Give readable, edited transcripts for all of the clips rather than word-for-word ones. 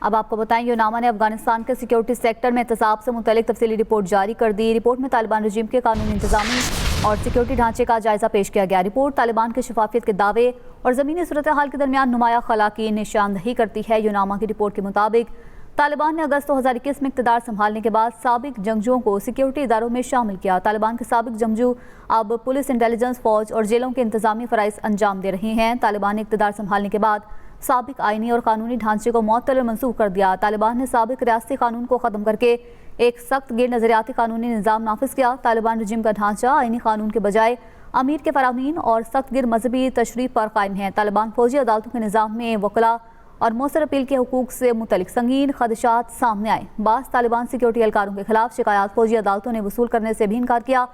اب آپ کو بتائیں یوناما نے افغانستان کے سیکیورٹی سیکٹر میں احتساب سے متعلق تفصیلی رپورٹ جاری کر دی۔ رپورٹ میں طالبان رجیم کے قانونی انتظامی اور سیکیورٹی ڈھانچے کا جائزہ پیش کیا گیا۔ رپورٹ طالبان کے شفافیت کے دعوے اور زمینی صورتحال کے درمیان نمایاں خلا کی نشاندہی کرتی ہے۔ یوناما کی رپورٹ کے مطابق طالبان نے اگست 2021 میں اقتدار سنبھالنے کے بعد سابق جنگجوؤں کو سیکیورٹی اداروں میں شامل کیا۔ طالبان کے سابق جنگجو اب پولیس، انٹیلیجنس، فوج اور جیلوں کے انتظامی فرائض انجام دے رہے ہیں۔ طالبان نے اقتدار سنبھالنے کے بعد سابق آئینی اور قانونی ڈھانچے کو معطل اور منسوخ کر دیا۔ طالبان نے سابق ریاستی قانون کو ختم کر کے ایک سخت گیر نظریاتی قانونی نظام نافذ کیا۔ طالبان رجیم کا ڈھانچہ آئینی قانون کے بجائے امیر کے فرامین اور سخت گیر مذہبی تشریع پر قائم ہے۔ طالبان فوجی عدالتوں کے نظام میں وکلاء اور مؤثر اپیل کے حقوق سے متعلق سنگین خدشات سامنے آئے۔ بعض طالبان سیکیورٹی اہلکاروں کے خلاف شکایات فوجی عدالتوں نے وصول کرنے سے بھی انکار کیا۔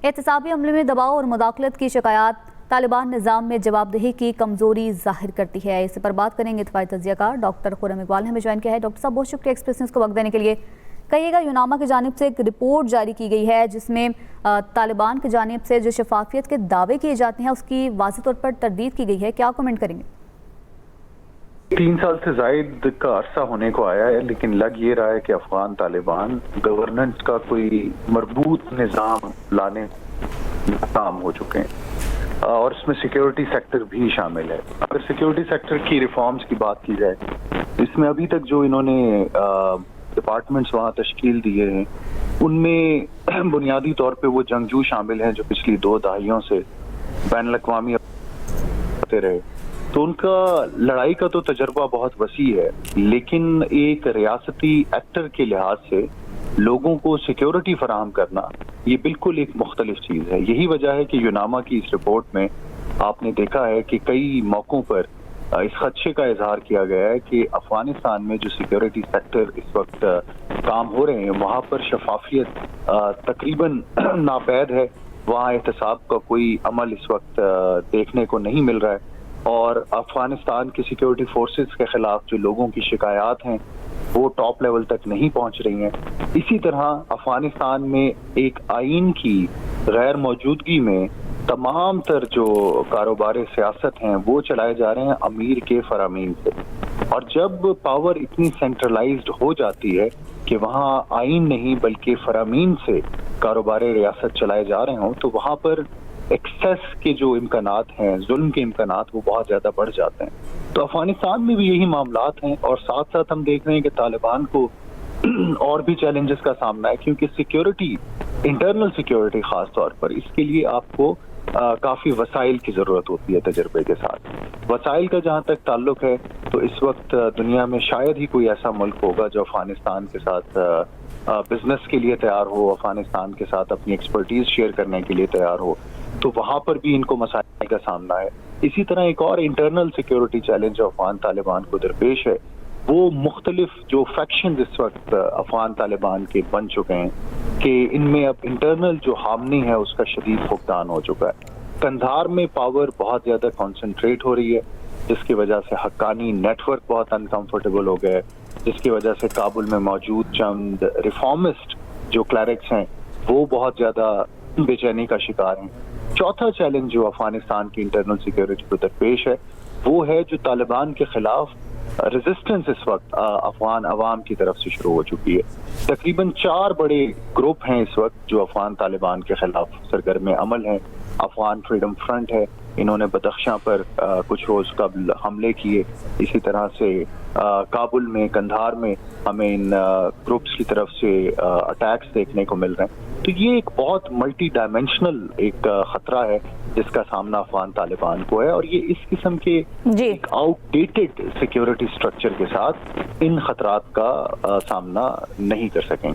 احتسابی عملے میں دباؤ اور مداخلت کی شکایات طالبان نظام میں جواب دہی کی کمزوری ظاہر کرتی ہے۔ اس پر بات کریں گے دفاعی تجزیہ کار ڈاکٹر خرم اقبال نے ہمیں جوائن کیا ہے۔ ڈاکٹر صاحب بہت شکریہ ایکسپریس نیوز کو وقت دینے کے لیے۔ کہیے گا یوناما کی جانب سے ایک رپورٹ جاری کی گئی ہے جس میں طالبان کی جانب سے جو شفافیت کے دعوے کیے جاتے ہیں اس کی واضح طور پر تردید کی گئی ہے، کیا کمنٹ کریں گے؟ 3 سال سے زائد کا عرصہ ہونے کو آیا ہے، لیکن لگ یہ رہا ہے کہ افغان طالبان گورننس کا کوئی مربوط نظام لانے ناکام ہو چکے ہیں اور اس میں سیکیورٹی سیکٹر بھی شامل ہے۔ اگر سیکیورٹی سیکٹر کی ریفارمز کی بات کی جائے، اس میں ابھی تک جو انہوں نے ڈپارٹمنٹس وہاں تشکیل دیے ہیں ان میں بنیادی طور پہ وہ جنگجو شامل ہیں جو پچھلی 2 دہائیوں سے بین الاقوامی رہے، تو ان کا لڑائی کا تو تجربہ بہت وسیع ہے، لیکن ایک ریاستی ایکٹر کے لحاظ سے لوگوں کو سیکیورٹی فراہم کرنا یہ بالکل ایک مختلف چیز ہے۔ یہی وجہ ہے کہ یوناما کی اس رپورٹ میں آپ نے دیکھا ہے کہ کئی موقعوں پر اس خدشے کا اظہار کیا گیا ہے کہ افغانستان میں جو سیکیورٹی سیکٹر اس وقت کام ہو رہے ہیں وہاں پر شفافیت تقریباً ناپید ہے، وہاں احتساب کا کوئی عمل اس وقت دیکھنے کو نہیں مل رہا ہے، اور افغانستان کی سیکیورٹی فورسز کے خلاف جو لوگوں کی شکایات ہیں وہ ٹاپ لیول تک نہیں پہنچ رہی ہیں۔ اسی طرح افغانستان میں ایک آئین کی غیر موجودگی میں تمام تر جو کاروبار سیاست ہیں وہ چلائے جا رہے ہیں امیر کے فرامین سے، اور جب پاور اتنی سینٹرلائزڈ ہو جاتی ہے کہ وہاں آئین نہیں بلکہ فرامین سے کاروبار ریاست چلائے جا رہے ہوں تو وہاں پر ایکسیس کے جو امکانات ہیں، ظلم کے امکانات وہ بہت زیادہ بڑھ جاتے ہیں۔ تو افغانستان میں بھی یہی معاملات ہیں، اور ساتھ ساتھ ہم دیکھ رہے ہیں کہ طالبان کو اور بھی چیلنجز کا سامنا ہے، کیونکہ سیکیورٹی، انٹرنل سیکیورٹی خاص طور پر، اس کے لیے آپ کو کافی وسائل کی ضرورت ہوتی ہے تجربے کے ساتھ۔ وسائل کا جہاں تک تعلق ہے تو اس وقت دنیا میں شاید ہی کوئی ایسا ملک ہوگا جو افغانستان کے ساتھ بزنس کے لیے تیار ہو، افغانستان کے ساتھ اپنی ایکسپرٹیز شیئر کرنے کے لیے تیار ہو، تو وہاں پر بھی ان کو مسائل کا سامنا ہے۔ اسی طرح ایک اور انٹرنل سیکیورٹی چیلنج جو افغان طالبان کو درپیش ہے وہ مختلف جو فیکشنز اس وقت افغان طالبان کے بن چکے ہیں کہ ان میں اب انٹرنل جو ہارمنی ہے اس کا شدید فقدان ہو چکا ہے۔ قندھار میں پاور بہت زیادہ کنسنٹریٹ ہو رہی ہے، جس کی وجہ سے حقانی نیٹ ورک بہت انکمفرٹیبل ہو گئے، جس کی وجہ سے کابل میں موجود چند ریفارمسٹ جو کلیرکس ہیں وہ بہت زیادہ بے چینی کا شکار ہیں۔ چوتھا چیلنج جو افغانستان کی انٹرنل سیکیورٹی کو درپیش ہے وہ ہے جو طالبان کے خلاف ریزسٹنس اس وقت افغان عوام کی طرف سے شروع ہو چکی ہے۔ تقریباً 4 بڑے گروپ ہیں اس وقت جو افغان طالبان کے خلاف سرگرم عمل ہیں۔ افغان فریڈم فرنٹ ہے، انہوں نے بدخشاں پر کچھ روز قبل حملے کیے، اسی طرح سے کابل میں، قندھار میں ہمیں ان گروپس کی طرف سے اٹیکس دیکھنے کو مل رہے ہیں۔ تو یہ ایک بہت ملٹی ڈائمینشنل ایک خطرہ ہے جس کا سامنا افغان طالبان کو ہے، اور یہ اس قسم کے ایک آؤٹ ڈیٹڈ سیکیورٹی سٹرکچر کے ساتھ ان خطرات کا سامنا نہیں کر سکیں۔